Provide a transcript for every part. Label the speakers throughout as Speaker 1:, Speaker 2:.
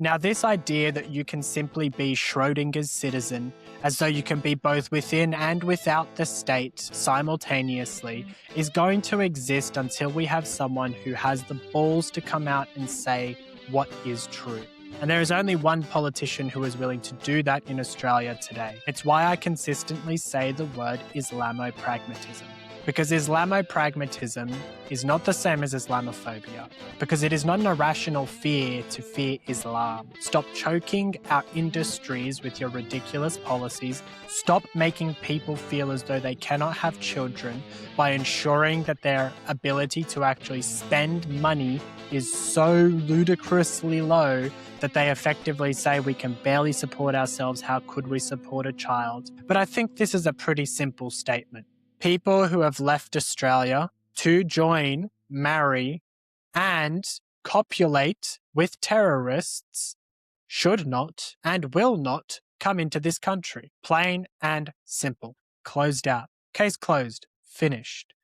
Speaker 1: Now, this idea that you can simply be Schrodinger's citizen, as though you can be both within and without the state simultaneously, is going to exist until we have someone who has the balls to come out and say what is true. And there is only one politician who is willing to do that in Australia today. It's why I consistently say the word Islamo-pragmatism. Because Islamo-pragmatism is not the same as Islamophobia. Because it is not an irrational fear to fear Islam. Stop choking our industries with your ridiculous policies. Stop making people feel as though they cannot have children by ensuring that their ability to actually spend money is so ludicrously low that they effectively say we can barely support ourselves, how could we support a child? But I think this is a pretty simple statement. People who have left Australia to join, marry, and copulate with terrorists should not and will not come into this country. Plain and simple. Closed out. Case closed. Finished.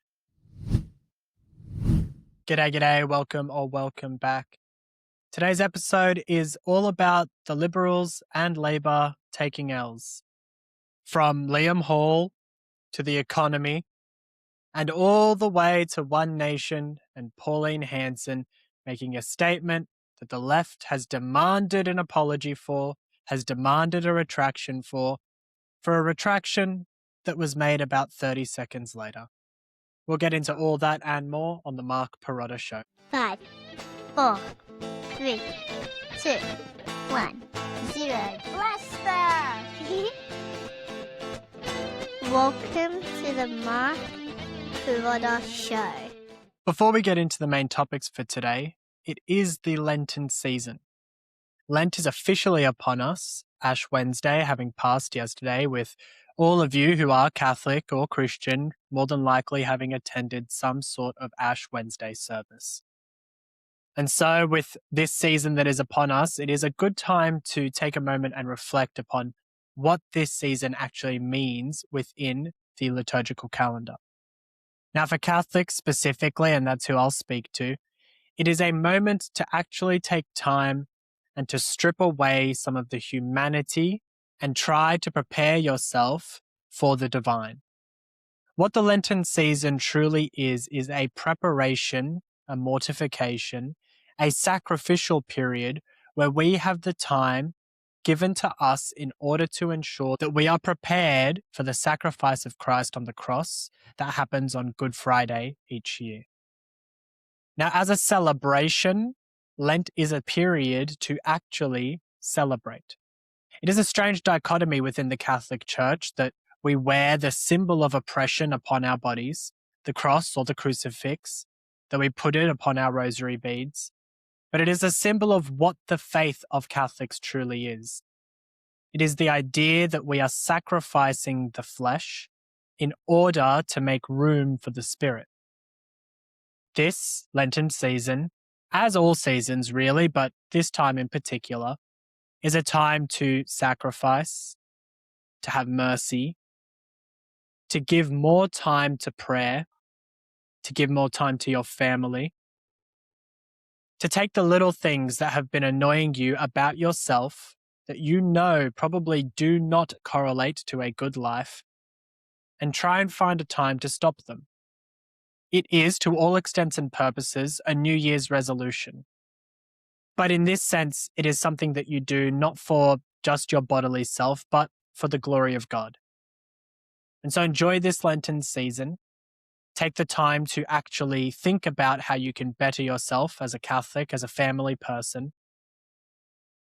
Speaker 1: G'day, welcome back. Today's episode is all about the Liberals and Labor taking L's. From Liam Hall to the economy, and all the way to One Nation and Pauline Hanson making a statement that the left has demanded an apology for, has demanded a retraction for a retraction that was made about 30 seconds later. We'll get into all that and more on the Mark Pirotta Show.
Speaker 2: 5, 4, 3, 2, 1, 0. Blaster! Welcome to the Mark Pirotta Show.
Speaker 1: Before we get into the main topics for today, it is the Lenten season. Lent is officially upon us, Ash Wednesday having passed yesterday, with all of you who are Catholic or Christian more than likely having attended some sort of Ash Wednesday service. And so with this season that is upon us, it is a good time to take a moment and reflect upon what this season actually means within the liturgical calendar. Now, for Catholics specifically, and that's who I'll speak to, it is a moment to actually take time and to strip away some of the humanity and try to prepare yourself for the divine. What the Lenten season truly is a preparation, a mortification, a sacrificial period where we have the time given to us in order to ensure that we are prepared for the sacrifice of Christ on the cross that happens on Good Friday each year. Now, as a celebration, Lent is a period to actually celebrate. It is a strange dichotomy within the Catholic Church that we wear the symbol of oppression upon our bodies, the cross or the crucifix, that we put it upon our rosary beads, but it is a symbol of what the faith of Catholics truly is. It is the idea that we are sacrificing the flesh in order to make room for the spirit. This Lenten season, as all seasons really, but this time in particular, is a time to sacrifice, to have mercy, to give more time to prayer, to give more time to your family, to take the little things that have been annoying you about yourself that you know probably do not correlate to a good life, and try and find a time to stop them. It is, to all extents and purposes, a New Year's resolution. But in this sense, it is something that you do not for just your bodily self, but for the glory of God. And so enjoy this Lenten season. Take the time to actually think about how you can better yourself as a Catholic, as a family person,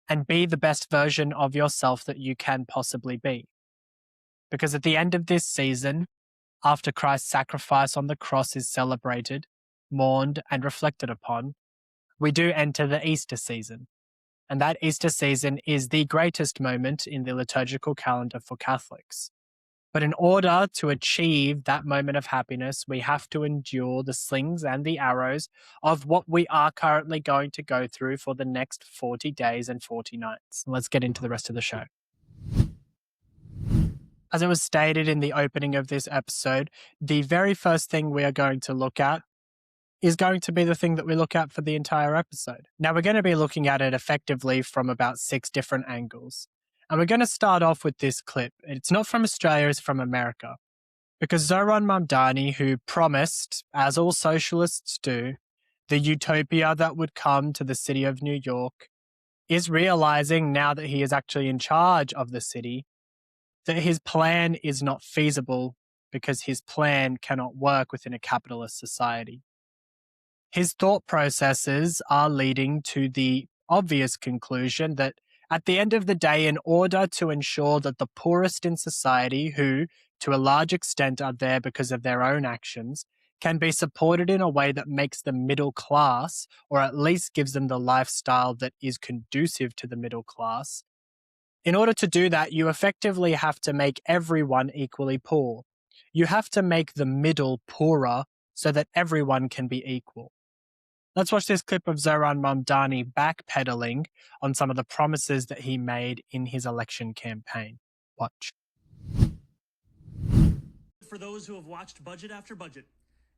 Speaker 1: and be the best version of yourself that you can possibly be. Because at the end of this season, after Christ's sacrifice on the cross is celebrated, mourned, and reflected upon, we do enter the Easter season. And that Easter season is the greatest moment in the liturgical calendar for Catholics. But in order to achieve that moment of happiness, we have to endure the slings and the arrows of what we are currently going to go through for the next 40 days and 40 nights. Let's get into the rest of the show. As it was stated in the opening of this episode, the very first thing we are going to look at is going to be the thing that we look at for the entire episode. Now, we're going to be looking at it effectively from about 6 different angles. And we're going to start off with this clip. It's not from Australia, it's from America. Because Zoran Mamdani, who promised, as all socialists do, the utopia that would come to the city of New York, is realizing now that he is actually in charge of the city that his plan is not feasible because his plan cannot work within a capitalist society. His thought processes are leading to the obvious conclusion that at the end of the day, in order to ensure that the poorest in society, who to a large extent are there because of their own actions, can be supported in a way that makes them middle class, or at least gives them the lifestyle that is conducive to the middle class. In order to do that, you effectively have to make everyone equally poor. You have to make the middle poorer so that everyone can be equal. Let's watch this clip of Zoran Mamdani backpedaling on some of the promises that he made in his election campaign. Watch.
Speaker 3: For those who have watched budget after budget,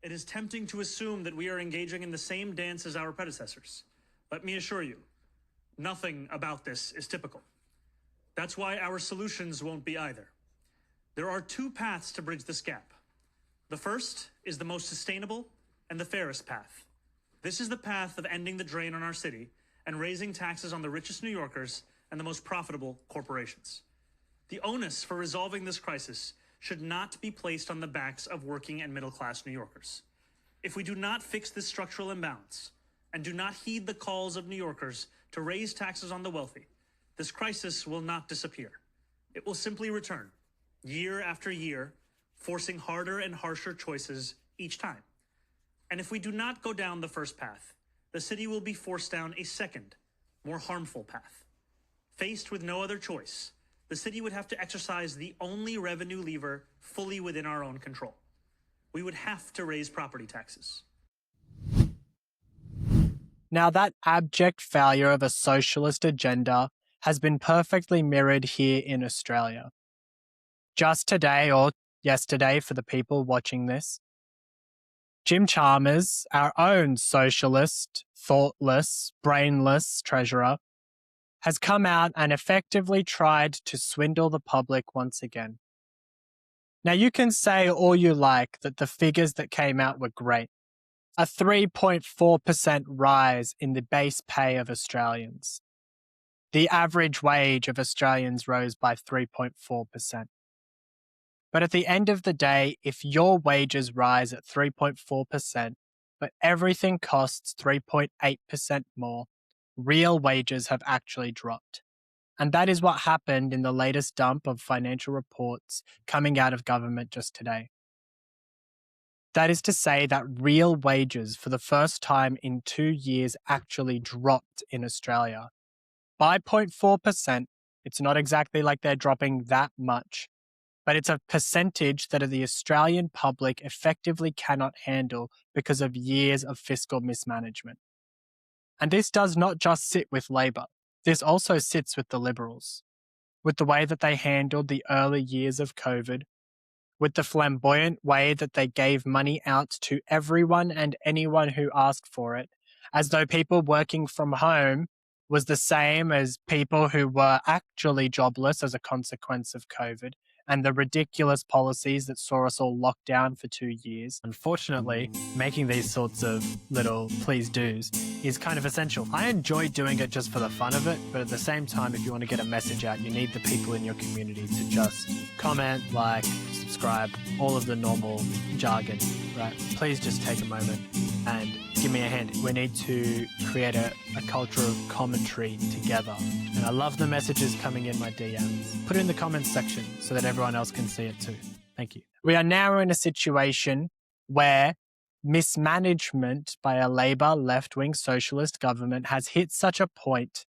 Speaker 3: it is tempting to assume that we are engaging in the same dance as our predecessors. Let me assure you, nothing about this is typical. That's why our solutions won't be either. There are 2 paths to bridge this gap. The first is the most sustainable and the fairest path. This is the path of ending the drain on our city and raising taxes on the richest New Yorkers and the most profitable corporations. The onus for resolving this crisis should not be placed on the backs of working and middle-class New Yorkers. If we do not fix this structural imbalance and do not heed the calls of New Yorkers to raise taxes on the wealthy, this crisis will not disappear. It will simply return, year after year, forcing harder and harsher choices each time. And if we do not go down the first path, the city will be forced down a second, more harmful path. Faced with no other choice, the city would have to exercise the only revenue lever fully within our own control. We would have to raise property taxes.
Speaker 1: Now, that abject failure of a socialist agenda has been perfectly mirrored here in Australia. Just today, or yesterday for the people watching this, Jim Chalmers, our own socialist, thoughtless, brainless treasurer, has come out and effectively tried to swindle the public once again. Now, you can say all you like that the figures that came out were great. A 3.4% rise in the base pay of Australians. The average wage of Australians rose by 3.4%. But at the end of the day, if your wages rise at 3.4%, but everything costs 3.8% more, real wages have actually dropped. And that is what happened in the latest dump of financial reports coming out of government just today. That is to say that real wages for the first time in 2 years actually dropped in Australia. By 0.4%, it's not exactly like they're dropping that much, but it's a percentage that the Australian public effectively cannot handle because of years of fiscal mismanagement. And this does not just sit with Labor. This also sits with the Liberals, with the way that they handled the early years of COVID, with the flamboyant way that they gave money out to everyone and anyone who asked for it, as though people working from home was the same as people who were actually jobless as a consequence of COVID, and the ridiculous policies that saw us all locked down for 2 years. Unfortunately, making these sorts of little please-dos is kind of essential. I enjoy doing it just for the fun of it, but at the same time, if you want to get a message out, you need the people in your community to just comment, like, subscribe, all of the normal jargon, right? Please just take a moment and give me a hand. We need to create a culture of commentary together. And I love the messages coming in my DMs. Put it in the comments section so that everyone else can see it too. Thank you. We are now in a situation where mismanagement by a Labor left-wing socialist government has hit such a point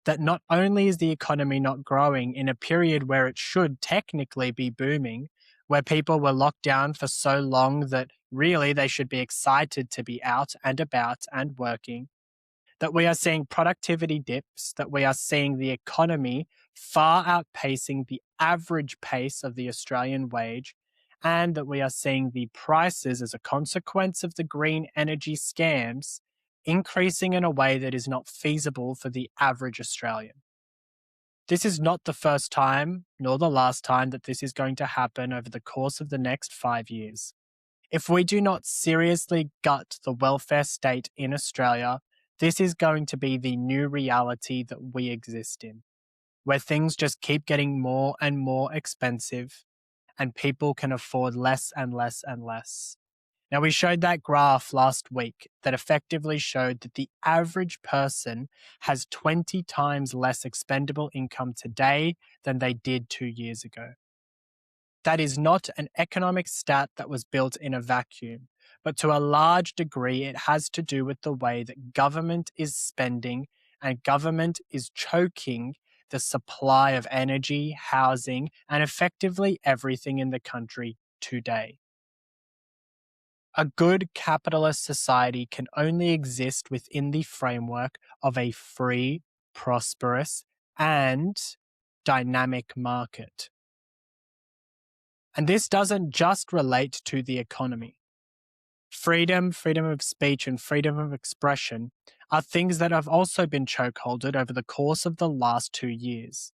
Speaker 1: that not only is the economy not growing in a period where it should technically be booming, where people were locked down for so long that really they should be excited to be out and about and working, that we are seeing productivity dips, that we are seeing the economy far outpacing the average pace of the Australian wage, and that we are seeing the prices as a consequence of the green energy scams increasing in a way that is not feasible for the average Australian. This is not the first time, nor the last time, that this is going to happen over the course of the next 5 years. If we do not seriously gut the welfare state in Australia, this is going to be the new reality that we exist in, where things just keep getting more and more expensive and people can afford less and less and less. Now, we showed that graph last week that effectively showed that the average person has 20 times less expendable income today than they did 2 years ago. That is not an economic stat that was built in a vacuum, but to a large degree, it has to do with the way that government is spending and government is choking the supply of energy, housing, and effectively everything in the country today. A good capitalist society can only exist within the framework of a free, prosperous, and dynamic market. And this doesn't just relate to the economy. Freedom of speech, and freedom of expression are things that have also been chokeholded over the course of the last 2 years.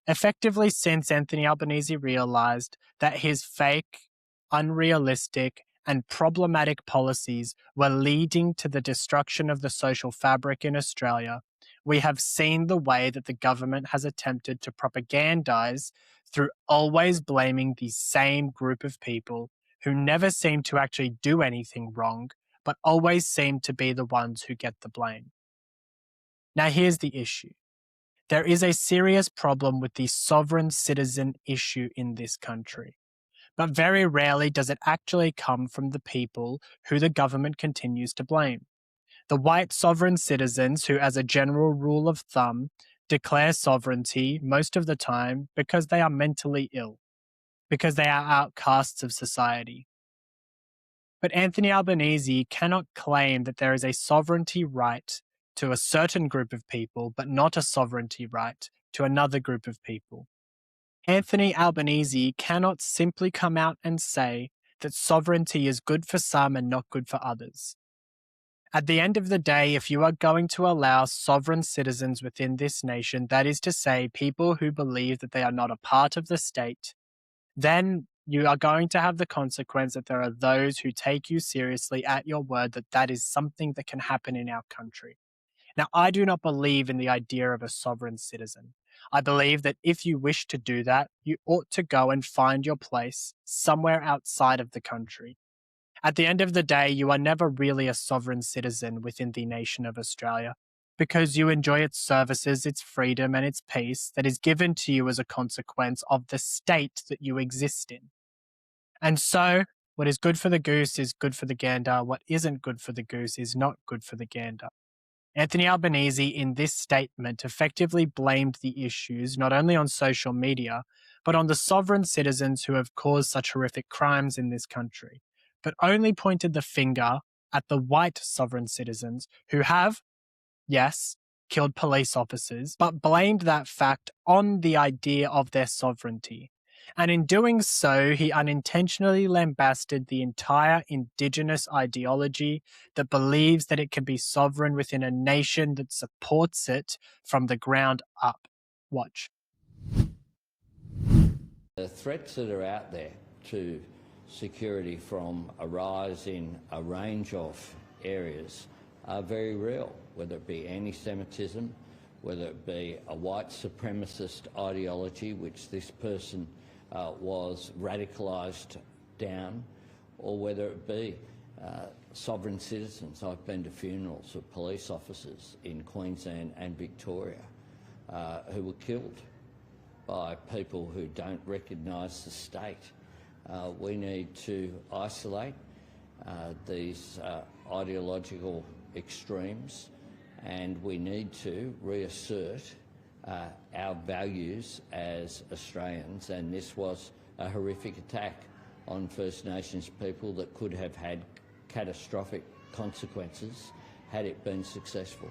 Speaker 1: Effectively, since Anthony Albanese realised that his fake, unrealistic, and problematic policies were leading to the destruction of the social fabric in Australia, we have seen the way that the government has attempted to propagandise through always blaming the same group of people who never seem to actually do anything wrong, but always seem to be the ones who get the blame. Now, here's the issue. There is a serious problem with the sovereign citizen issue in this country. But very rarely does it actually come from the people who the government continues to blame. The white sovereign citizens who, as a general rule of thumb, declare sovereignty most of the time because they are mentally ill, because they are outcasts of society. But Anthony Albanese cannot claim that there is a sovereignty right to a certain group of people, but not a sovereignty right to another group of people. Anthony Albanese cannot simply come out and say that sovereignty is good for some and not good for others. At the end of the day, if you are going to allow sovereign citizens within this nation, that is to say, people who believe that they are not a part of the state, then you are going to have the consequence that there are those who take you seriously at your word that that is something that can happen in our country. Now, I do not believe in the idea of a sovereign citizen. I believe that if you wish to do that, you ought to go and find your place somewhere outside of the country. At the end of the day, you are never really a sovereign citizen within the nation of Australia because you enjoy its services, its freedom, and its peace that is given to you as a consequence of the state that you exist in. And so, what is good for the goose is good for the gander. What isn't good for the goose is not good for the gander. Anthony Albanese, in this statement, effectively blamed the issues not only on social media, but on the sovereign citizens who have caused such horrific crimes in this country, but only pointed the finger at the white sovereign citizens who have, yes, killed police officers, but blamed that fact on the idea of their sovereignty. And in doing so, he unintentionally lambasted the entire Indigenous ideology that believes that it can be sovereign within a nation that supports it from the ground up. Watch.
Speaker 4: The threats that are out there to security from a rise in a range of areas are very real, whether it be anti-Semitism, whether it be a white supremacist ideology, which this person was radicalised down, or whether it be sovereign citizens. I've been to funerals of police officers in Queensland and Victoria who were killed by people who don't recognise the state. We need to isolate these ideological extremes, and we need to reassert our values as Australians, and this was a horrific attack on First Nations people that could have had catastrophic consequences had it been successful.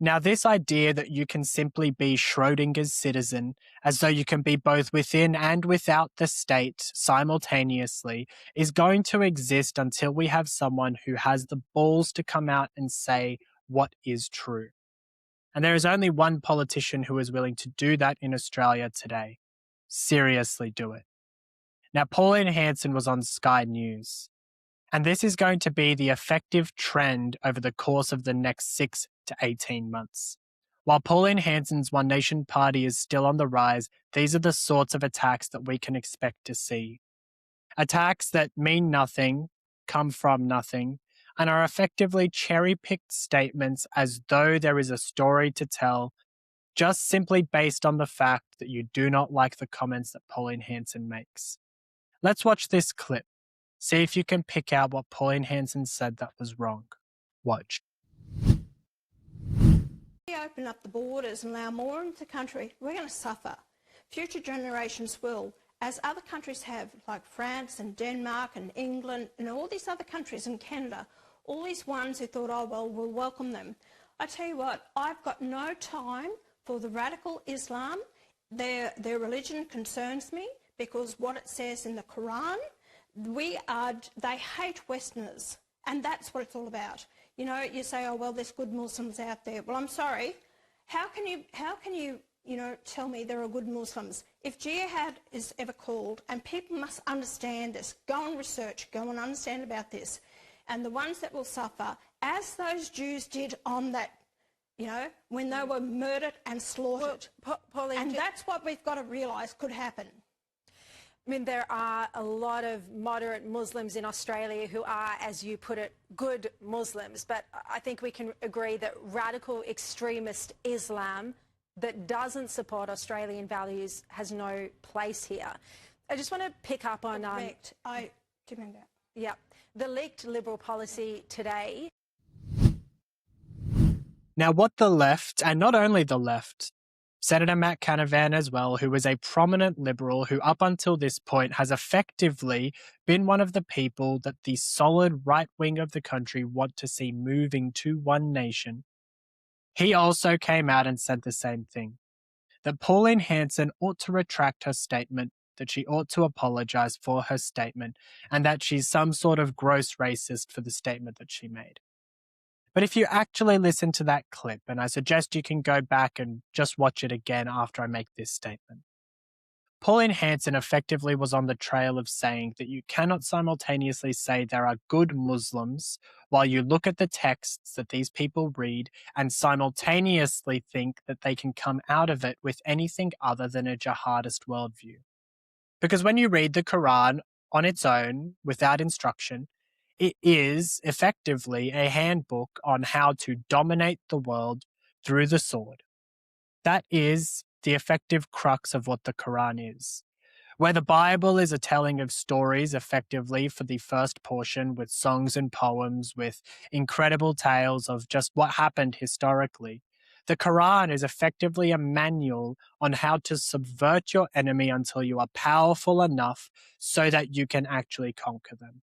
Speaker 1: Now, this idea that you can simply be Schrodinger's citizen, as though you can be both within and without the state simultaneously, is going to exist until we have someone who has the balls to come out and say what is true. And there is only one politician who is willing to do that in Australia today. Seriously do it. Now, Pauline Hanson was on Sky News. And this is going to be the effective trend over the course of the next 6 to 18 months. While Pauline Hanson's One Nation Party is still on the rise, these are the sorts of attacks that we can expect to see. Attacks that mean nothing, come from nothing, and are effectively cherry-picked statements as though there is a story to tell, just simply based on the fact that you do not like the comments that Pauline Hanson makes. Let's watch this clip. See if you can pick out what Pauline Hanson said that was wrong. Watch.
Speaker 5: We open up the borders and allow more into the country, we're going to suffer. Future generations will, as other countries have, like France and Denmark and England and all these other countries and Canada, all these ones who thought, oh, well, we'll welcome them. I tell you what, I've got no time for the radical Islam. Their religion concerns me because what it says in the Quran, they hate Westerners, and that's what it's all about. You know, you say, oh, well, there's good Muslims out there. Well, I'm sorry. How can you tell me there are good Muslims? If jihad is ever called, and people must understand this, go and research, go and understand about this, and the ones that will suffer, as those Jews did on that, when they were murdered and slaughtered.
Speaker 6: Pauline,
Speaker 5: and that's what we've got to realise could happen.
Speaker 6: I mean, there are a lot of moderate Muslims in Australia who are, as you put it, good Muslims. But I think we can agree that radical extremist Islam that doesn't support Australian values has no place here. I just want to pick up on...
Speaker 5: Correct. I demand that.
Speaker 6: Yeah. The leaked Liberal policy today.
Speaker 1: Now, what the left, and not only the left, Senator Matt Canavan as well, who was a prominent Liberal who up until this point has effectively been one of the people that the solid right wing of the country want to see moving to one nation. He also came out and said the same thing, that Pauline Hanson ought to retract her statement, that she ought to apologise for her statement, and that she's some sort of gross racist for the statement that she made. But if you actually listen to that clip, and I suggest you can go back and just watch it again after I make this statement, Pauline Hanson effectively was on the trail of saying that you cannot simultaneously say there are good Muslims while you look at the texts that these people read and simultaneously think that they can come out of it with anything other than a jihadist worldview. Because when you read the Quran on its own, without instruction, it is effectively a handbook on how to dominate the world through the sword. That is the effective crux of what the Quran is. Where the Bible is a telling of stories effectively for the first portion with songs and poems, with incredible tales of just what happened historically, the Quran is effectively a manual on how to subvert your enemy until you are powerful enough so that you can actually conquer them.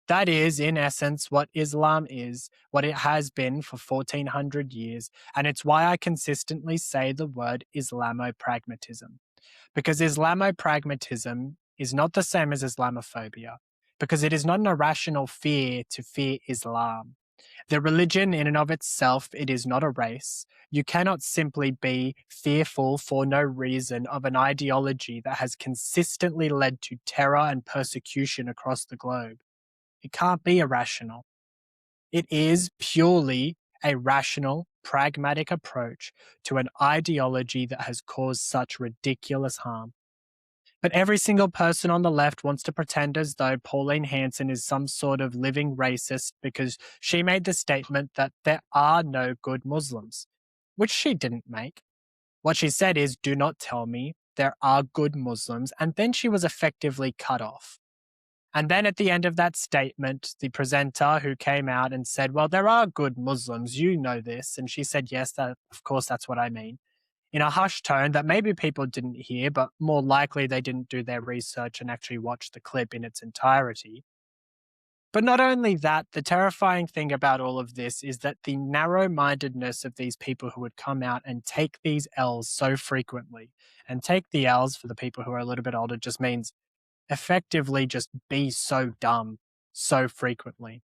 Speaker 1: That is, in essence, what Islam is, what it has been for 1400 years, and it's why I consistently say the word Islamo-pragmatism. Because Islamo-pragmatism is not the same as Islamophobia, because it is not an irrational fear to fear Islam. The religion in and of itself, it is not a race. You cannot simply be fearful for no reason of an ideology that has consistently led to terror and persecution across the globe. It can't be irrational. It is purely a rational, pragmatic approach to an ideology that has caused such ridiculous harm. But every single person on the left wants to pretend as though Pauline Hanson is some sort of living racist because she made the statement that there are no good Muslims, which she didn't make. What she said is, do not tell me there are good Muslims, and then she was effectively cut off. And then at the end of that statement, the presenter who came out and said, well, there are good Muslims, you know this. And she said, yes, of course, that's what I mean. In a hushed tone that maybe people didn't hear, but more likely they didn't do their research and actually watch the clip in its entirety. But not only that, the terrifying thing about all of this is that the narrow-mindedness of these people who would come out and take these L's so frequently, and take the L's for the people who are a little bit older just means effectively just be so dumb so frequently,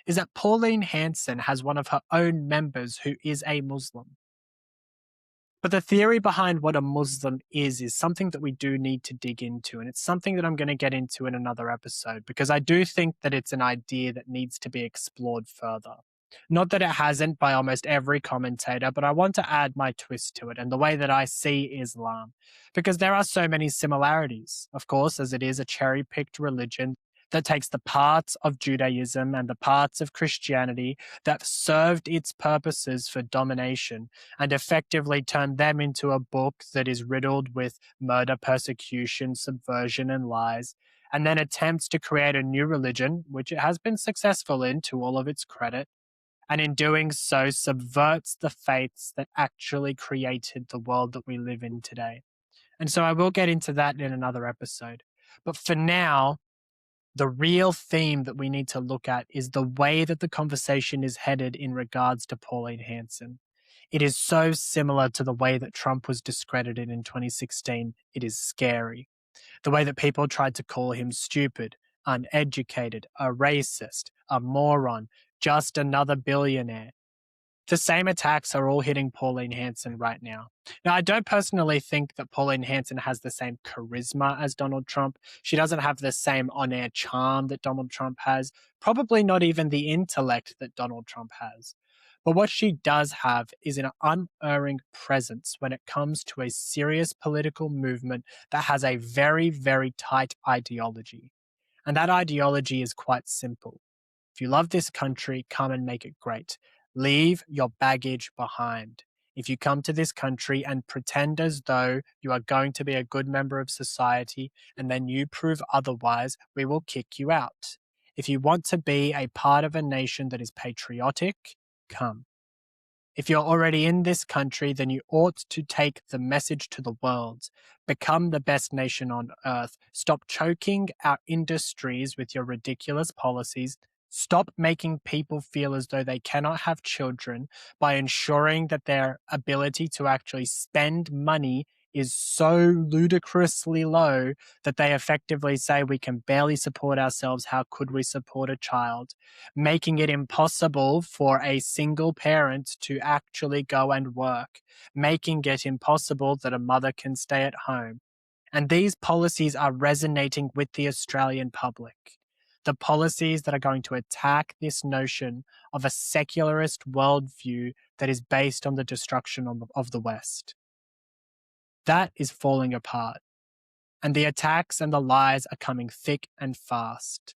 Speaker 1: is that Pauline Hanson has one of her own members who is a Muslim. But the theory behind what a Muslim is something that we do need to dig into. And it's something that I'm going to get into in another episode, because I do think that it's an idea that needs to be explored further. Not that it hasn't by almost every commentator, but I want to add my twist to it and the way that I see Islam, because there are so many similarities, of course, as it is a cherry-picked religion that takes the parts of Judaism and the parts of Christianity that served its purposes for domination and effectively turned them into a book that is riddled with murder, persecution, subversion, and lies, and then attempts to create a new religion, which it has been successful in to all of its credit, and in doing so subverts the faiths that actually created the world that we live in today. And so I will get into that in another episode. But for now, the real theme that we need to look at is the way that the conversation is headed in regards to Pauline Hanson. It is so similar to the way that Trump was discredited in 2016. It is scary. The way that people tried to call him stupid, uneducated, a racist, a moron, just another billionaire. The same attacks are all hitting Pauline Hanson right now. Now, I don't personally think that Pauline Hanson has the same charisma as Donald Trump. She doesn't have the same on-air charm that Donald Trump has, probably not even the intellect that Donald Trump has. But what she does have is an unerring presence when it comes to a serious political movement that has a very, very tight ideology. And that ideology is quite simple. If you love this country, come and make it great. Leave your baggage behind. If you come to this country and pretend as though you are going to be a good member of society and then you prove otherwise, we will kick you out. If you want to be a part of a nation that is patriotic, come. If you're already in this country, then you ought to take the message to the world. Become the best nation on earth. Stop choking our industries with your ridiculous policies. Stop making people feel as though they cannot have children by ensuring that their ability to actually spend money is so ludicrously low that they effectively say we can barely support ourselves. How could we support a child? Making it impossible for a single parent to actually go and work. Making it impossible that a mother can stay at home. And these policies are resonating with the Australian public. The policies that are going to attack this notion of a secularist worldview that is based on the destruction of the West. That is falling apart. And the attacks and the lies are coming thick and fast.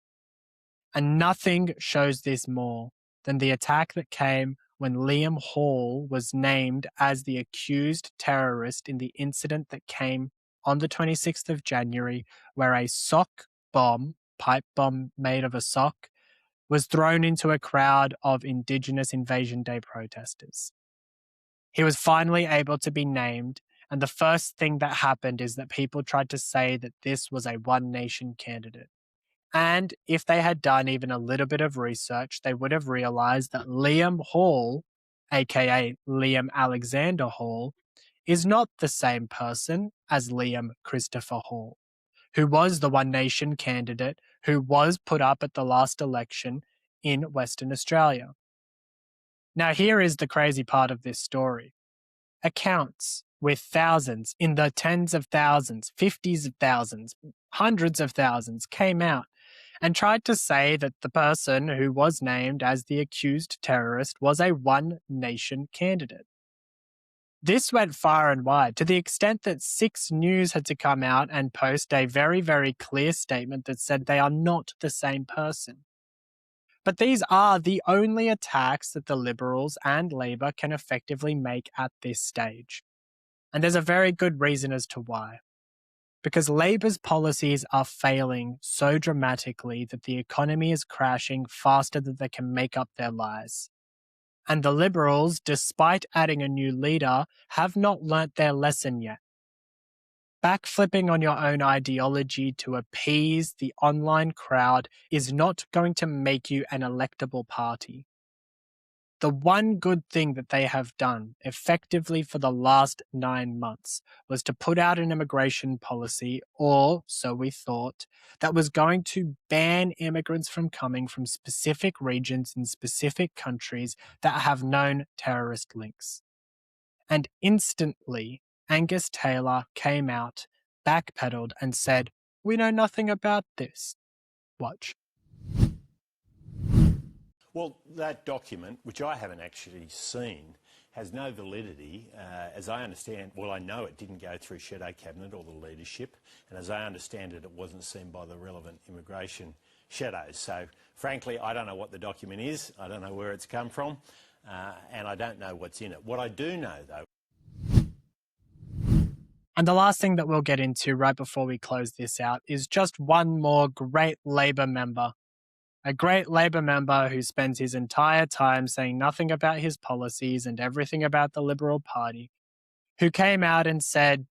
Speaker 1: And nothing shows this more than the attack that came when Liam Hall was named as the accused terrorist in the incident that came on the 26th of January, where a sock bomb, pipe bomb made of a sock, was thrown into a crowd of Indigenous Invasion Day protesters. He was finally able to be named, and the first thing that happened is that people tried to say that this was a One Nation candidate. And if they had done even a little bit of research, they would have realized that Liam Hall, aka Liam Alexander Hall, is not the same person as Liam Christopher Hall, who was the One Nation candidate who was put up at the last election in Western Australia. Now, here is the crazy part of this story. Accounts with thousands, in the tens of thousands, 50s of thousands, hundreds of thousands came out and tried to say that the person who was named as the accused terrorist was a One Nation candidate. This went far and wide, to the extent that 6 News had to come out and post a very, very clear statement that said they are not the same person. But these are the only attacks that the Liberals and Labor can effectively make at this stage. And there's a very good reason as to why. Because Labor's policies are failing so dramatically that the economy is crashing faster than they can make up their lies. And the Liberals, despite adding a new leader, have not learnt their lesson yet. Backflipping on your own ideology to appease the online crowd is not going to make you an electable party. The one good thing that they have done effectively for the last 9 months was to put out an immigration policy, or so we thought, that was going to ban immigrants from coming from specific regions in specific countries that have known terrorist links. And instantly, Angus Taylor came out, backpedaled, and said, "We know nothing about this." Watch.
Speaker 7: Well, that document, which I haven't actually seen, has no validity. As I understand, well, I know it didn't go through Shadow Cabinet or the leadership, and as I understand it, it wasn't seen by the relevant immigration shadows. So, frankly, I don't know what the document is, I don't know where it's come from, and I don't know what's in it. What I do know, though...
Speaker 1: And the last thing that we'll get into right before we close this out is just one more great Labor member. A great Labor member who spends his entire time saying nothing about his policies and everything about the Liberal Party, who came out and said,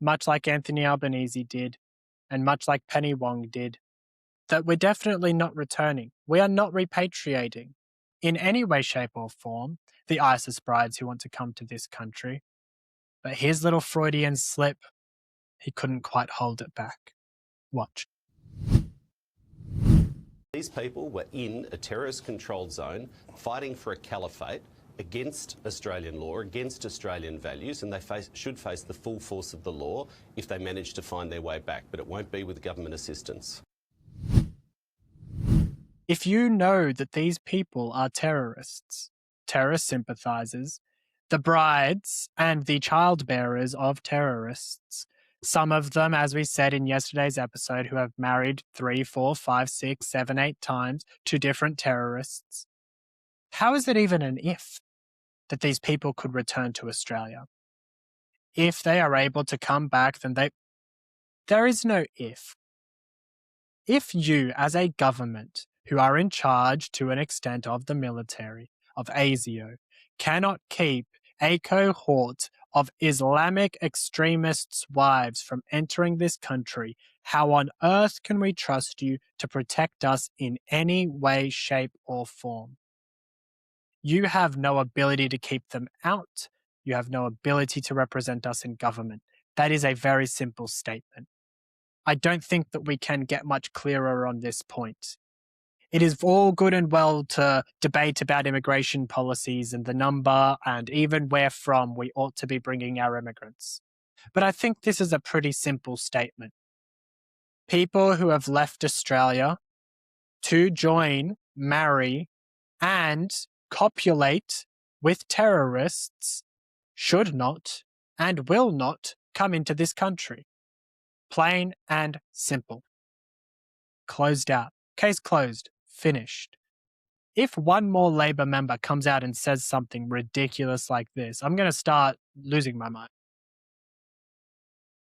Speaker 1: much like Anthony Albanese did, and much like Penny Wong did, that we're definitely not returning. We are not repatriating in any way, shape or form the ISIS brides who want to come to this country. But his little Freudian slip, he couldn't quite hold it back. Watch.
Speaker 8: These people were in a terrorist-controlled zone, fighting for a caliphate against Australian law, against Australian values, and they should face the full force of the law if they manage to find their way back, but it won't be with government assistance.
Speaker 1: If you know that these people are terrorists, terrorist sympathisers, the brides and the childbearers of terrorists, some of them, as we said in yesterday's episode, who have married 3, 4, 5, 6, 7, 8 times to different terrorists. How is it even an if that these people could return to Australia? If they are able to come back, then there is no if. If you, as a government, who are in charge to an extent of the military, of ASIO, cannot keep a cohort of Islamic extremists' wives from entering this country, how on earth can we trust you to protect us in any way, shape, or form? You have no ability to keep them out. You have no ability to represent us in government. That is a very simple statement. I don't think that we can get much clearer on this point. It is all good and well to debate about immigration policies and the number and even where from we ought to be bringing our immigrants. But I think this is a pretty simple statement. People who have left Australia to join, marry, and copulate with terrorists should not and will not come into this country. Plain and simple. Closed out. Case closed. Finished. If one more Labor member comes out and says something ridiculous like this, I'm going to start losing my mind.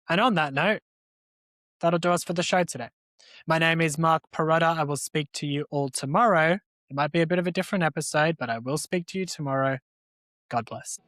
Speaker 1: And on that note, that'll do us for the show today. My name is Mark Pirotta. I will speak to you all tomorrow. It might be a bit of a different episode, but I will speak to you tomorrow. God bless.